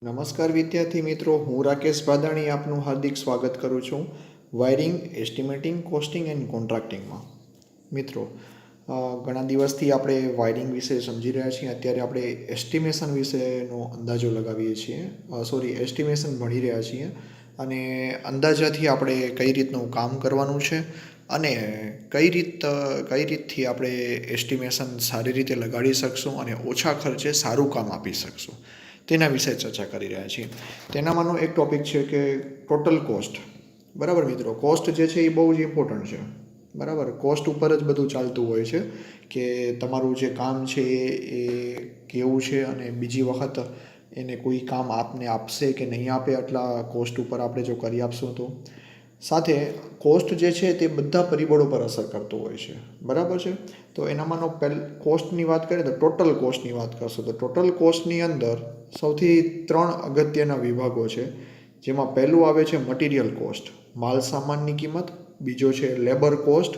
નમસ્કાર વિદ્યાર્થી મિત્રો, હું રાકેશ ભાદાણી આપનું હાર્દિક સ્વાગત કરું છું વાયરિંગ, એસ્ટિમેટિંગ, કોસ્ટિંગ એન્ડ કોન્ટ્રાક્ટિંગમાં. મિત્રો, ઘણા દિવસથી આપણે વાયરિંગ વિશે સમજી રહ્યા છીએ. અત્યારે આપણે એસ્ટિમેશન વિશેનો અંદાજો લગાવીએ છીએ, એસ્ટિમેશન ભણી રહ્યા છીએ. અને અંદાજાથી આપણે કઈ રીતનું કામ કરવાનું છે અને કઈ રીતથી આપણે એસ્ટિમેશન સારી રીતે લગાડી શકશું અને ઓછા ખર્ચે સારું કામ આપી શકશું તેના વિશે ચર્ચા કરી રહ્યા છીએ. તેનામાંનો એક ટૉપિક છે કે ટોટલ કોસ્ટ. બરાબર મિત્રો, કોસ્ટ જે છે એ બહુ જ ઇમ્પોર્ટન્ટ છે. બરાબર, કોસ્ટ ઉપર જ બધું ચાલતું હોય છે કે તમારું જે કામ છે એ કેવું છે અને બીજી વખત એને કોઈ કામ આપને આપશે કે નહીં આપે એટલા કોસ્ટ ઉપર આપણે જો કરી આપશું તો. સાથે કોસ્ટ જે છે તે બધા પરિબળો પર અસર કરતો હોય છે. બરાબર છે, તો એનામાંનો કોસ્ટની વાત કરીએ તો ટોટલ કોસ્ટની વાત કરશો તો ટોટલ કોસ્ટની અંદર સૌથી 3 અગત્યના વિભાગો છે. જેમાં પહેલું આવે છે મટીરિયલ કોસ્ટ, માલ સામાનની કિંમત. બીજો છે લેબર કોસ્ટ,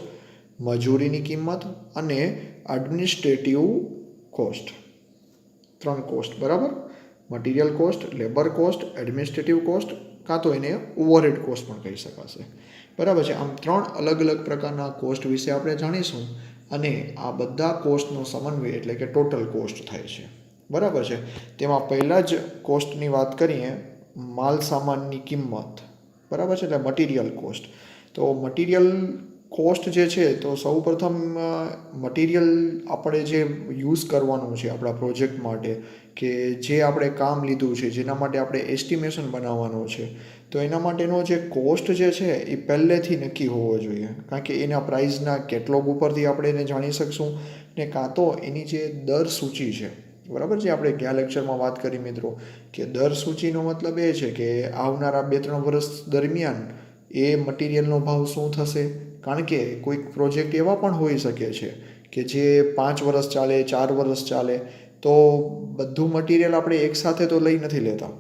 મજૂરીની કિંમત. અને એડમિનિસ્ટ્રેટિવ કોસ્ટ. 3 કોસ્ટ. બરાબર, material cost, labour cost, administrative cost, કાં તો એને ઓવરહેડ કોસ્ટ પણ કહી શકાશે. બરાબર છે, આમ 3 અલગ અલગ પ્રકારના કોસ્ટ વિશે આપણે જાણીશું અને આ બધા કોસ્ટનો સમન્વય એટલે કે ટોટલ કોસ્ટ થાય છે. બરાબર છે, તેમાં પહેલાં જ કોસ્ટની વાત કરીએ, માલ સામાનની કિંમત. બરાબર છે, એટલે મટીરિયલ કોસ્ટ. તો મટીરિયલ કોસ્ટ જે છે તો સૌપ્રથમ મટીરિયલ આપણે જે યુઝ કરવાનું છે આપણા પ્રોજેક્ટ માટે, કે જે આપણે કામ લીધું છે, જેના માટે આપણે એસ્ટિમેશન બનાવવાનો છે, તો એના માટેનો જે કોસ્ટ જે છે એ પહેલેથી નક્કી હોવો જોઈએ. કારણ કે એના પ્રાઇસના કેટલોગ ઉપરથી આપણે એને જાણી શકશું ને કાં તો એની જે દર સૂચિ છે. બરાબર છે, આપણે ગયા લેક્ચરમાં વાત કરી મિત્રો કે દર સૂચિનો મતલબ એ છે કે આવનારા 2-3 વર્ષ દરમિયાન એ મટીરિયલનો ભાવ શું થશે. કારણ કે કોઈક પ્રોજેક્ટ એવા પણ હોઈ શકે છે કે જે 5 વર્ષ ચાલે, 4 વર્ષ ચાલે, તો બધું મટીરિયલ આપણે એકસાથે તો લઈ નથી લેતા.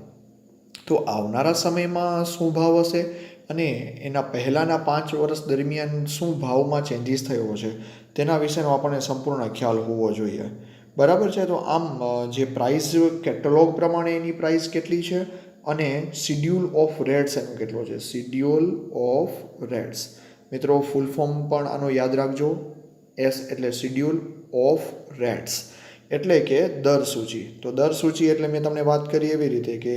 તો આવનારા સમયમાં શું ભાવ હશે અને એના પહેલાંના 5 વર્ષ દરમિયાન શું ભાવમાં ચેન્જીસ થયો છે તેના વિશેનો આપણને સંપૂર્ણ ખ્યાલ હોવો જોઈએ. બરાબર છે, તો આમ જે પ્રાઇસ કેટલોગ પ્રમાણે એની પ્રાઇસ કેટલી છે અને શિડ્યુલ ઓફ રેટ્સ એનું કેટલો છે. શિડ્યુલ ઓફ રેટ્સ મિત્રો, ફૂલ ફોર્મ પણ આનો યાદ રાખજો. એસ એટલે શિડ્યુલ ઓફ રેટ્સ એટલે કે દર સૂચિ. તો દર સૂચિ એટલે મેં તમને વાત કરી એવી રીતે કે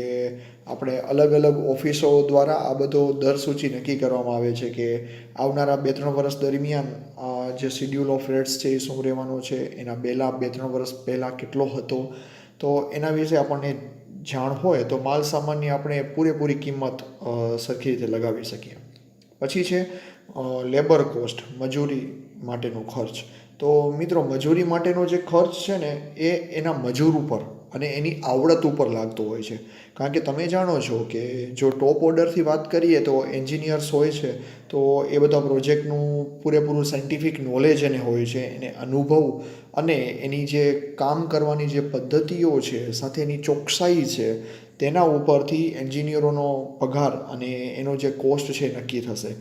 આપણે અલગ અલગ ઓફિસો દ્વારા આ બધો દર સૂચિ નક્કી કરવામાં આવે છે કે આવનારા 2-3 વર્ષ દરમિયાન જે શિડ્યુલ ઓફ રેટ્સ છે એ શું રહેવાનો છે, એના 2-3 વર્ષ પહેલાં કેટલો હતો. તો એના વિશે આપણને જાણ હોય તો માલ સામાનની આપણે પૂરેપૂરી કિંમત સરખી રીતે લગાવી શકીએ. પછી છે લેબર કોસ્ટ, મજૂરી માટેનો ખર્ચ. તો મિત્રો, મજૂરી માટેનો જે ખર્ચ છે ને એ એના મજૂર ઉપર અને એની આવડત ઉપર લાગતો હોય છે. કારણ કે તમે જાણો છો કે જો ટોપ ઓર્ડરથી વાત કરીએ તો એન્જિનિયર્સ હોય છે, તો એ બધા પ્રોજેક્ટનું પૂરેપૂરું સાયન્ટિફિક નોલેજ એને હોય છે, એને અનુભવ અને એની જે કામ કરવાની જે પદ્ધતિઓ છે સાથે એની ચોકસાઈ છે તેના ઉપરથી એન્જિનિયરોનો પગાર અને એનો જે કોસ્ટ છે નક્કી થશે.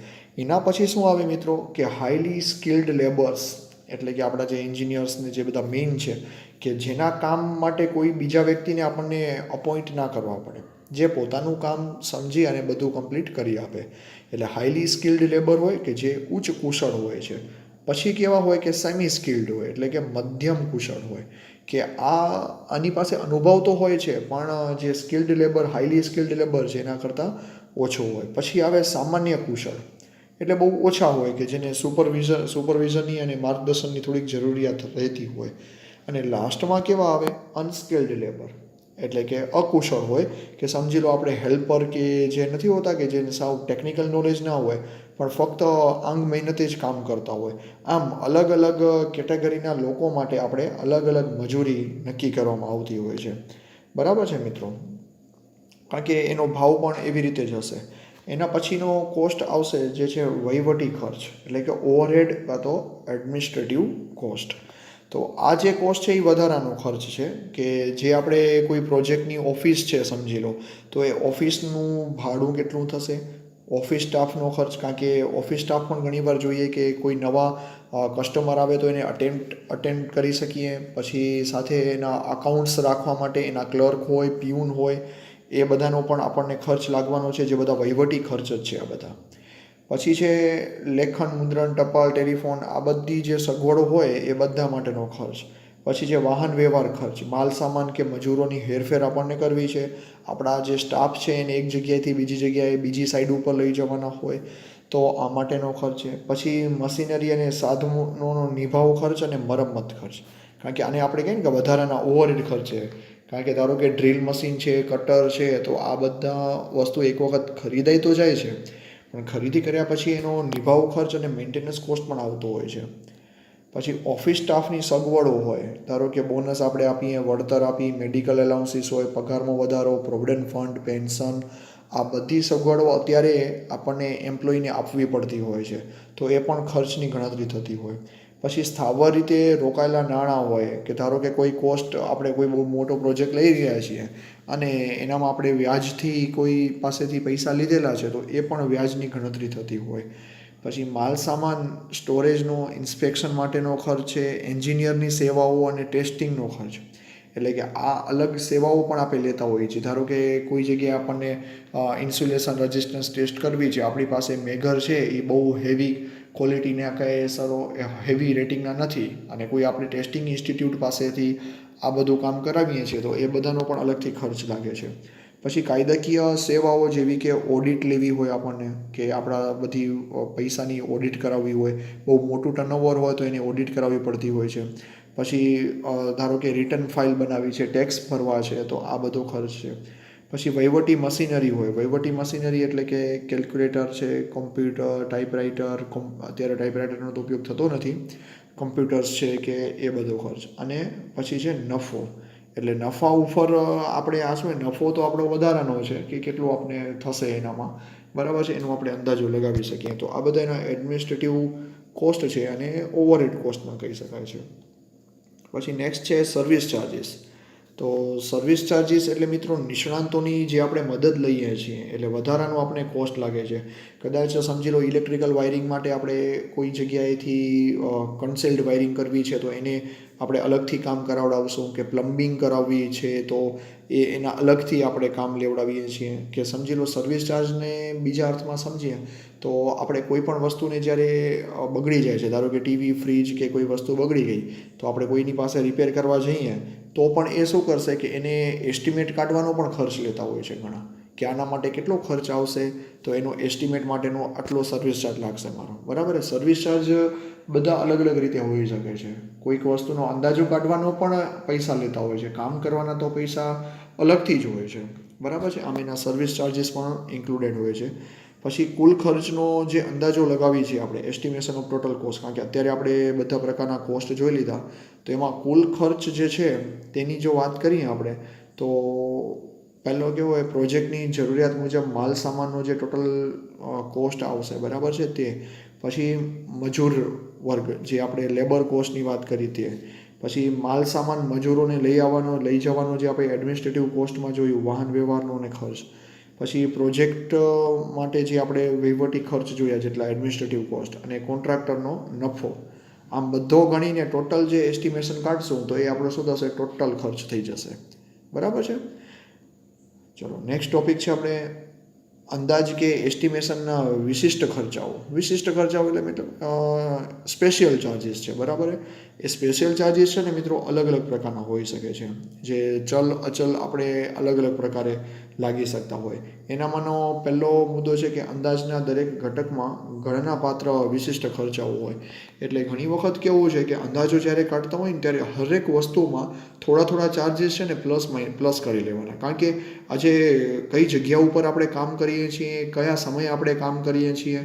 એના પછી શું આવે મિત્રો કે હાઈલી સ્કિલ્ડ લેબર્સ એટલે કે આપણા જે એન્જિનિયર્સને જે બધા મેઇન છે કે જેના કામ માટે કોઈ બીજા વ્યક્તિને આપણને અપોઇન્ટ ના કરવા પડે, જે પોતાનું કામ સમજી અને બધું કમ્પ્લીટ કરી આપે. એટલે હાઈલી સ્કિલ્ડ લેબર હોય કે જે ઉચ્ચ કુશળ હોય છે. પછી કેવા હોય કે સેમી સ્કિલ્ડ હોય એટલે કે મધ્યમ કુશળ હોય, કે આની પાસે અનુભવ તો હોય છે પણ જે skilled labour, highly skilled labour છે એના કરતાં ઓછો હોય. પછી આવે સામાન્ય કુશળ એટલે બહુ ઓછા હોય કે જેને સુપરવિઝનની અને માર્ગદર્શનની થોડીક જરૂરિયાત રહેતી હોય. અને લાસ્ટમાં કેવા આવે અનસ્કિલ્ડ લેબર એટલે કે અકુશળ હોય, કે સમજી લો આપણે હેલ્પર કે જે નથી હોતા કે જેને સાવ ટેકનિકલ નોલેજ ના હોય પણ ફક્ત અંગ મહેનતે જ કામ કરતા હોય. આમ અલગ અલગ કેટેગરીના લોકો માટે આપણે અલગ અલગ મજૂરી નક્કી કરવામાં આવતી હોય છે. બરાબર છે મિત્રો, કારણ કે એનો ભાવ પણ એવી રીતે જ હશે. એના પછીનો કોસ્ટ આવશે જે છે વહીવટી ખર્ચ એટલે કે ઓવરહેડ કાં તો એડમિનિસ્ટ્રેટિવ કોસ્ટ. તો આ જે કોસ્ટ છે એ વધારાનો ખર્ચ છે કે જે આપણે કોઈ પ્રોજેક્ટની ઓફિસ છે સમજી લો, તો એ ઓફિસનું ભાડું કેટલું થશે, ઓફિસ સ્ટાફનો ખર્ચ. કારણ કે ઓફિસ સ્ટાફ પણ ઘણીવાર જોઈએ કે કોઈ નવા કસ્ટમર આવે તો એને અટેન્ડ કરી શકીએ. પછી સાથે એના અકાઉન્ટ્સ રાખવા માટે એના ક્લર્ક હોય, પ્યુન હોય, એ બધાનો પણ આપણને ખર્ચ લાગવાનો છે, જે બધા વહીવટી ખર્ચ જ છે આ બધા. પછી છે લેખન, મુદ્રણ, ટપાલ, ટેલિફોન, આ બધી જે સગવડો હોય એ બધા માટેનો ખર્ચ. પછી જે વાહન વ્યવહાર ખર્ચ, માલ સામાન કે મજૂરોની હેરફેર આપણને કરવી છે, આપણા જે સ્ટાફ છે એને એક જગ્યાએથી બીજી જગ્યાએ બીજી સાઈડ ઉપર લઈ જવાના હોય તો આ માટેનો ખર્ચ છે. પછી મશીનરી અને સાધનોનો નિભાવ ખર્ચ અને મરમ્મત ખર્ચ, કારણ કે આને આપણે કહીએ ને કે વધારાના ઓવરહેડ ખર્ચ છે. કારણ કે ધારો કે ડ્રીલ મશીન છે, કટર છે, તો આ બધા વસ્તુ એક વખત ખરીદાઈ તો જાય છે, પણ ખરીદી કર્યા પછી એનો નિભાવ ખર્ચ અને મેન્ટેનન્સ કોસ્ટ પણ આવતો હોય છે. પછી ઓફિસ સ્ટાફની સગવડો હોય, ધારો કે બોનસ આપણે આપીએ, વળતર આપી, મેડિકલ એલાઉન્સીસ હોય, પગારમાં વધારો, પ્રોવિડન્ટ ફંડ, પેન્શન, આ બધી સગવડો અત્યારે આપણને એમ્પ્લોયીને આપવી પડતી હોય છે, તો એ પણ ખર્ચની ગણતરી થતી હોય. પછી સ્થાવર રીતે રોકાયેલા નાણાં હોય, કે ધારો કે કોઈ કોસ્ટ આપણે કોઈ બહુ મોટો પ્રોજેક્ટ લઈ રહ્યા છીએ અને એનામાં આપણે વ્યાજથી કોઈ પાસેથી પૈસા લીધેલા છે, તો એ પણ વ્યાજની ગણતરી થતી હોય. પછી માલ સામાન સ્ટોરેજનો, ઇન્સ્પેક્શન માટેનો ખર્ચ છે, એન્જિનિયરની સેવાઓ અને ટેસ્ટિંગનો ખર્ચ. એટલે કે આ અલગ સેવાઓ પણ આપણે લેતા હોઈએ છીએ. ધારો કે કોઈ જગ્યાએ આપણને ઇન્સ્યુલેશન રેઝિસ્ટન્સ ટેસ્ટ કરવી છે, આપણી પાસે મેઘર છે એ બહુ હેવી ક્વોલિટીના કંઈ સરો હેવી રેટિંગના નથી અને કોઈ આપણે ટેસ્ટિંગ ઇન્સ્ટિટ્યૂટ પાસેથી આ બધું કામ કરાવીએ છીએ, તો એ બધાનો પણ અલગથી ખર્ચ લાગે છે. પછી કાયદાકીય સેવાઓ જેવી કે ઓડિટ લેવી હોય આપણને, કે આપણા બધી પૈસાની ઓડિટ કરાવવી હોય, બહુ મોટું ટર્નઓવર હોય તો એની ઓડિટ કરાવવી પડતી હોય છે. પછી ધારો કે રિટર્ન ફાઇલ બનાવી છે, ટેક્સ ભરવા છે, તો આ બધો ખર્ચ છે. પછી વહીવટી મશીનરી હોય, વહીવટી મશીનરી એટલે કે કેલ્ક્યુલેટર છે, કોમ્પ્યુટર, ટાઈપરાઇટર, અત્યારે ટાઈપરાઇટરનો તો ઉપયોગ થતો નથી, કમ્પ્યુટર્સ છે, કે એ બધો ખર્ચ. અને પછી છે નફો, એટલે નફા ઉપર આપણે આ શું નફો તો આપણો વધારાનો છે કે કેટલું આપણે થશે એનામાં, બરાબર છે, એનો આપણે અંદાજો લગાવી શકીએ. તો આ બધા એના એડમિનિસ્ટ્રેટિવ કોસ્ટ છે અને ઓવરહેડ કોસ્ટમાં કહી શકાય છે. પછી નેક્સ્ટ છે સર્વિસ ચાર્જિસ. તો સર્વિસ ચાર્જિસ એટલે મિત્રો નિષ્ણાંતોની જે આપણે મદદ લઈએ છીએ, એટલે વધારાનો આપણે કોસ્ટ લાગે છે. કદાચ સમજી લો ઇલેક્ટ્રિકલ વાયરિંગ માટે આપણે કોઈ જગ્યાએથી કન્સેલ્ડ વાયરિંગ કરવી છે, તો એને આપણે અલગથી કામ કરાવડાવશું, કે પ્લમ્બિંગ કરાવવી છે તો એના અલગથી આપણે કામ લેવડાવીએ છીએ. કે સમજી લો સર્વિસ ચાર્જને બીજા અર્થમાં સમજીએ તો આપણે કોઈ પણ વસ્તુને જ્યારે બગડી જાય છે, ધારો કે ટીવી, ફ્રીજ કે કોઈ વસ્તુ બગડી ગઈ, તો આપણે કોઈની પાસે રિપેર કરવા જઈએ તો પણ એ શું કરશે કે એને એસ્ટિમેટ કાઢવાનો પણ ખર્ચ લેતા હોય છે ઘણા, કે આના માટે કેટલો ખર્ચ આવશે, તો એનો એસ્ટિમેટ માટેનો આટલો સર્વિસ ચાર્જ લાગશે મારો, બરાબર. સર્વિસ ચાર્જ બધા અલગ અલગ રીતે હોઈ શકે છે. કોઈક વસ્તુનો અંદાજો કાઢવાનો પણ પૈસા લેતા હોય છે, કામ કરવાના તો પૈસા અલગથી જ હોય છે, બરાબર છે. આમ એના સર્વિસ ચાર્જીસ પણ ઇન્ક્લુડેડ હોય છે. પછી કુલ ખર્ચનો જે અંદાજો લગાવી છીએ આપણે, એસ્ટિમેશન ઓફ ટોટલ કોસ્ટ, કારણ કે અત્યારે આપણે બધા પ્રકારના કોસ્ટ જોઈ લીધા, તો એમાં કુલ ખર્ચ જે છે તેની જો વાત કરીએ આપણે, તો પહેલો કેવો હોય, પ્રોજેક્ટની જરૂરિયાત મુજબ માલ સામાનનો જે ટોટલ કોસ્ટ આવશે, બરાબર છે, તે. પછી મજૂર વર્ગ, જે આપણે લેબર કોસ્ટની વાત કરી તે. પછી માલ સામાન મજૂરોને લઈ આવવાનો, લઈ જવાનો, જે આપણે એડમિનિસ્ટ્રેટિવ કોસ્ટમાં જોયું, વાહન વ્યવહારનો અને ખર્ચ. પછી પ્રોજેક્ટ માટે જે આપણે વહીવટી ખર્ચ જોયા, જેટલા એડમિનિસ્ટ્રેટિવ કોસ્ટ, અને કોન્ટ્રાક્ટરનો નફો. આમ બધો ગણીને ટોટલ જે એસ્ટિમેશન કાઢશું તો એ આપણો શું થશે, ટોટલ ખર્ચ થઈ જશે, બરાબર છે. ચલો નેક્સ્ટ ટોપિક છે આપણે અંદાજ કે એસ્ટિમેશનના વિશિષ્ટ ખર્ચાઓ. વિશિષ્ટ ખર્ચાઓ એટલે મતલબ સ્પેશિયલ ચાર્જીસ છે, બરાબર. એ સ્પેશિયલ ચાર્જીસ છે ને મિત્રો અલગ અલગ પ્રકારના હોઈ શકે છે, જે ચલ અચલ આપણે અલગ અલગ પ્રકારે લાગી શકતા હોય. એનામાંનો પહેલો મુદ્દો છે કે અંદાજના દરેક ઘટકમાં ગણનાપાત્ર વિશિષ્ટ ખર્ચાઓ હોય. એટલે ઘણી વખત કેવું છે કે અંદાજો જ્યારે કાઢતા હોય ને ત્યારે હરેક વસ્તુમાં થોડા ચાર્જીસ છે ને પ્લસ કરી લેવાના, કારણ કે આજે કઈ જગ્યા ઉપર આપણે કામ કરીએ છીએ, કયા સમયે આપણે કામ કરીએ છીએ,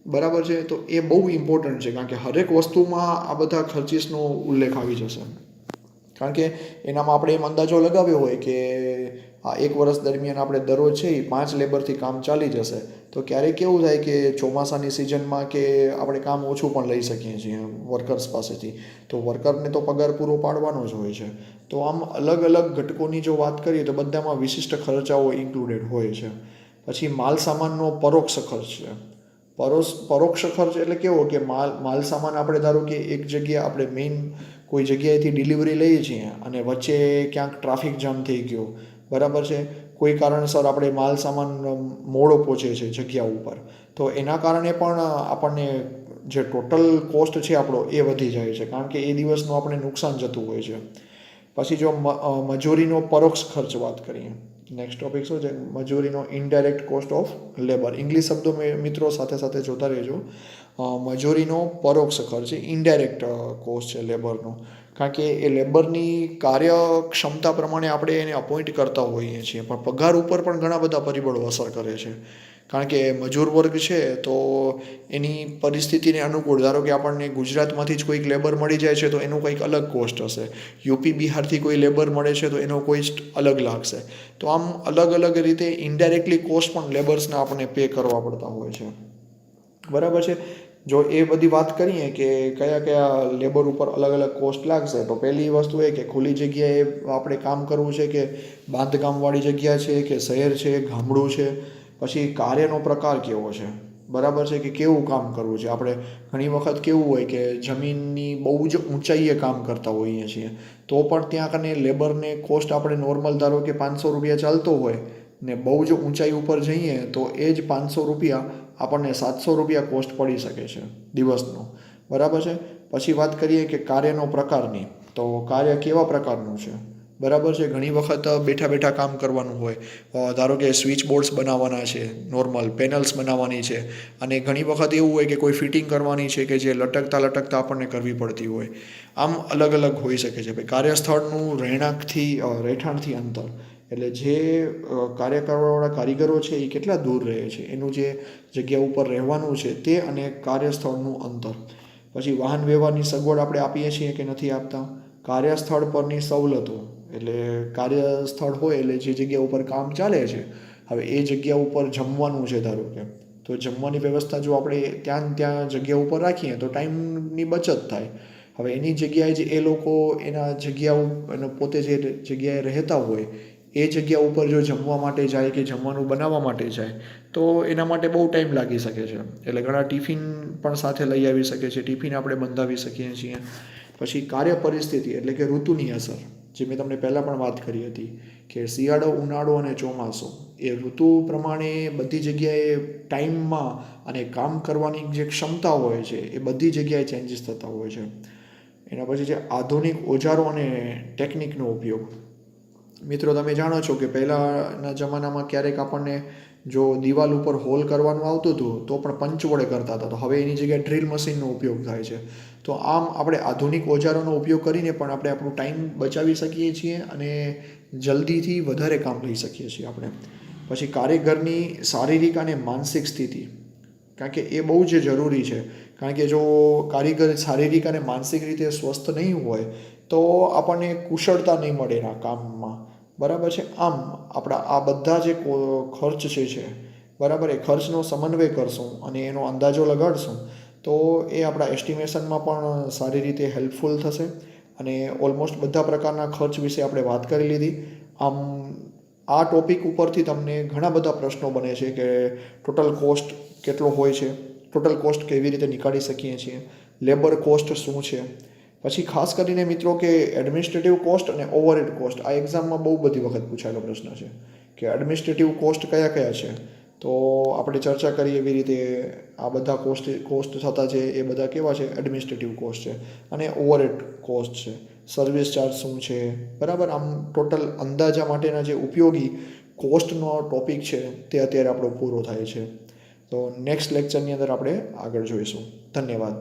બરાબર છે, તો એ બહુ ઇમ્પોર્ટન્ટ છે. કારણ કે હરેક વસ્તુમાં આ બધા ખર્ચીસનો ઉલ્લેખ આવી જશે, કારણ કે એનામાં આપણે એમ અંદાજો લગાવ્યો હોય કે આ એક વર્ષ દરમિયાન આપણે દરરોજ છે એ 5 લેબરથી કામ ચાલી જશે, તો ક્યારેક કેવું થાય કે ચોમાસાની સિઝનમાં કે આપણે કામ ઓછું પણ લઈ શકીએ છીએ વર્કર્સ પાસેથી, તો વર્કરને તો પગાર પૂરો પાડવાનો જ હોય છે. તો આમ અલગ અલગ ઘટકોની જો વાત કરીએ તો બધામાં વિશિષ્ટ ખર્ચાઓ ઇન્ક્લુડેડ હોય છે. પછી માલ સામાનનો પરોક્ષ ખર્ચ છે. પરોક્ષ ખર્ચ એટલે કેવો કે માલ સામાન આપણે ધારો કે એક જગ્યાએ આપણે મેઇન કોઈ જગ્યાએથી ડિલિવરી લઈએ છીએ અને વચ્ચે ક્યાંક ટ્રાફિક જામ થઈ ગયો, બરાબર છે, કોઈ કારણસર આપણે માલ સામાન મોડો પહોંચે છે જગ્યા ઉપર, તો એના કારણે પણ આપણને જે ટોટલ કોસ્ટ છે આપણો એ વધી જાય છે, કારણ કે એ દિવસનું આપણે નુકસાન જતું હોય છે. પછી જો મજૂરીનો પરોક્ષ ખર્ચ વાત કરીએ, નેક્સ્ટ ટોપિક શું છે? મજૂરીનો indirect cost of labour. English શબ્દો મિત્રો સાથે સાથે જોતા રહેજો. મજૂરીનો પરોક્ષ ખર્ચ, ઇનડાયરેક્ટ કોસ્ટ છે લેબરનો, કારણ કે એ લેબરની કાર્યક્ષમતા પ્રમાણે આપણે એને અપોઇન્ટ કરતા હોઈએ છીએ, પણ પગાર ઉપર પણ ઘણા બધા પરિબળો અસર કરે છે. કારણ કે મજૂર વર્ગ છે તો એની પરિસ્થિતિને અનુકૂળ, ધારો કે આપણને ગુજરાતમાંથી જ કોઈક લેબર મળી જાય છે તો એનું કંઈક અલગ કોસ્ટ હશે, યુપી બિહારથી કોઈ લેબર મળે છે તો એનો કોસ્ટ અલગ લાગશે. તો આમ અલગ અલગ રીતે ઇનડાયરેક્ટલી કોસ્ટ પણ લેબર્સને આપણને પે કરવા પડતા હોય છે. બરાબર છે. જો એ બધી વાત કરીએ કે કયા કયા લેબર ઉપર અલગ અલગ કોસ્ટ લાગશે, તો પહેલી વસ્તુ એ કે ખુલ્લી જગ્યાએ આપણે કામ કરવું છે કે બાંધકામવાળી જગ્યા છે કે શહેર છે, ગામડું છે, પછી કાર્યનો પ્રકાર કેવો છે, બરાબર છે, કે કેવું કામ કરવું છે. આપણે ઘણી વખત કેવું હોય કે જમીનની બહુ જ ઊંચાઈએ કામ કરતા હોઈએ છીએ, તો પણ ત્યાં કને લેબરને કોસ્ટ આપણે નોર્મલ ધારો કે 500 રૂપિયા ચાલતો હોય ને બહુ જ ઊંચાઈ ઉપર જઈએ તો એ જ 500 રૂપિયા આપણને 700 રૂપિયા કોસ્ટ પડી શકે છે દિવસનો, બરાબર છે. પછી વાત કરીએ કે કાર્યનો પ્રકારની, તો કાર્ય કેવા પ્રકારનું છે, બરાબર છે. ઘણી વખત બેઠા બેઠા કામ કરવાનું હોય, ધારો કે સ્વિચ બોર્ડ્સ બનાવવાના છે, નોર્મલ પેનલ્સ બનાવવાની છે, અને ઘણી વખત એવું હોય કે કોઈ ફિટિંગ કરવાની છે કે જે લટકતા લટકતા આપણને કરવી પડતી હોય. આમ અલગ અલગ હોઈ શકે છે. કાર્યસ્થળનું રહેઠાણથી અંતર, એટલે જે કાર્ય કરવાવાળા કારીગરો છે એ કેટલા દૂર રહે છે, એનું જે જગ્યા ઉપર રહેવાનું છે તે અને કાર્યસ્થળનું અંતર. પછી વાહન વ્યવહારની સગવડ આપણે આપીએ છીએ કે નથી આપતા. કાર્યસ્થળ પરની સવલતો, એટલે કાર્યસ્થળ હોય એટલે જે જગ્યા ઉપર કામ ચાલે છે, હવે એ જગ્યા ઉપર જમવાનું છે ધારો કે, તો જમવાની વ્યવસ્થા જો આપણે ત્યાં જગ્યા ઉપર રાખીએ તો ટાઈમની બચત થાય. હવે એની જગ્યાએ જ એ લોકો એના જગ્યાઓ પોતે જે જગ્યાએ રહેતા હોય એ જગ્યા ઉપર જો જમવા માટે જાય કે જમવાનું બનાવવા માટે જાય તો એના માટે બહુ ટાઈમ લાગી શકે છે. એટલે ઘણા ટિફિન પણ સાથે લઈ આવી શકે છે, ટિફિન આપણે બંધાવી શકીએ છીએ. પછી કાર્ય પરિસ્થિતિ એટલે કે ઋતુની અસર, જે મેં તમને પહેલાં પણ વાત કરી હતી કે શિયાળો, ઉનાળો અને ચોમાસું, એ ઋતુ પ્રમાણે બધી જગ્યાએ ટાઈમમાં અને કામ કરવાની જે ક્ષમતા હોય છે એ બધી જગ્યાએ ચેન્જીસ થતા હોય છે. એના પછી છે આધુનિક ઓજારો અને ટેકનિકનો ઉપયોગ. મિત્રો તમે જાણો છો કે પહેલાંના જમાનામાં ક્યારેક આપણને જો દિવાલ ઉપર હોલ કરવાનું આવતું હતું તો પણ પંચ વડે કરતા હતા, તો હવે એની જગ્યાએ ડ્રીલ મશીનનો ઉપયોગ થાય છે. તો આમ આપણે આધુનિક ઓજારોનો ઉપયોગ કરીને પણ આપણે આપણું ટાઈમ બચાવી શકીએ છીએ અને જલ્દીથી વધારે કામ લઈ શકીએ છીએ આપણે. પછી કારીગરની શારીરિક અને માનસિક સ્થિતિ, કારણ કે એ બહુ જ જરૂરી છે. કારણ કે જો કારીગર શારીરિક અને માનસિક રીતે સ્વસ્થ નહીં હોય તો આપણને કુશળતા નહીં મળે એના કામમાં, બરાબર છે. આમ આપણા આ બધા જે ખર્ચ છે બરાબર, એ ખર્ચનો સમન્વય કરશું અને એનો અંદાજો લગાડશું તો એ આપણા એસ્ટિમેશનમાં પણ સારી રીતે હેલ્પફુલ થશે. અને ઓલમોસ્ટ બધા પ્રકારના ખર્ચ વિશે આપણે વાત કરી લીધી. આમ આ ટોપિક ઉપરથી તમને ઘણા બધા પ્રશ્નો બને છે કે ટોટલ કોસ્ટ કેટલો હોય છે, ટોટલ કોસ્ટ કેવી રીતે નીકાળી શકીએ છીએ, લેબર કોસ્ટ શું છે. પછી ખાસ કરીને મિત્રો કે એડમિનિસ્ટ્રેટિવ કોસ્ટ અને ઓવરહેડ કોસ્ટ આ એક્ઝામમાં બહુ બધી વખત પૂછાયેલો પ્રશ્ન છે કે એડમિનિસ્ટ્રેટિવ કોસ્ટ કયા કયા છે. તો આપણે ચર્ચા કરીએ એવી રીતે આ બધા કોસ્ટ થતા છે એ બધા કેવા છે, એડમિનિસ્ટ્રેટિવ કોસ્ટ છે. અને ઓવરહેડ કોસ્ટ છે, સર્વિસ ચાર્જ શું છે, બરાબર. આમ ટોટલ અંદાજા માટેના જે ઉપયોગી કોસ્ટનો ટોપિક છે તે અત્યારે આપણો પૂરો થાય છે. તો નેક્સ્ટ લેક્ચરની અંદર આપણે આગળ જોઈશું. ધન્યવાદ.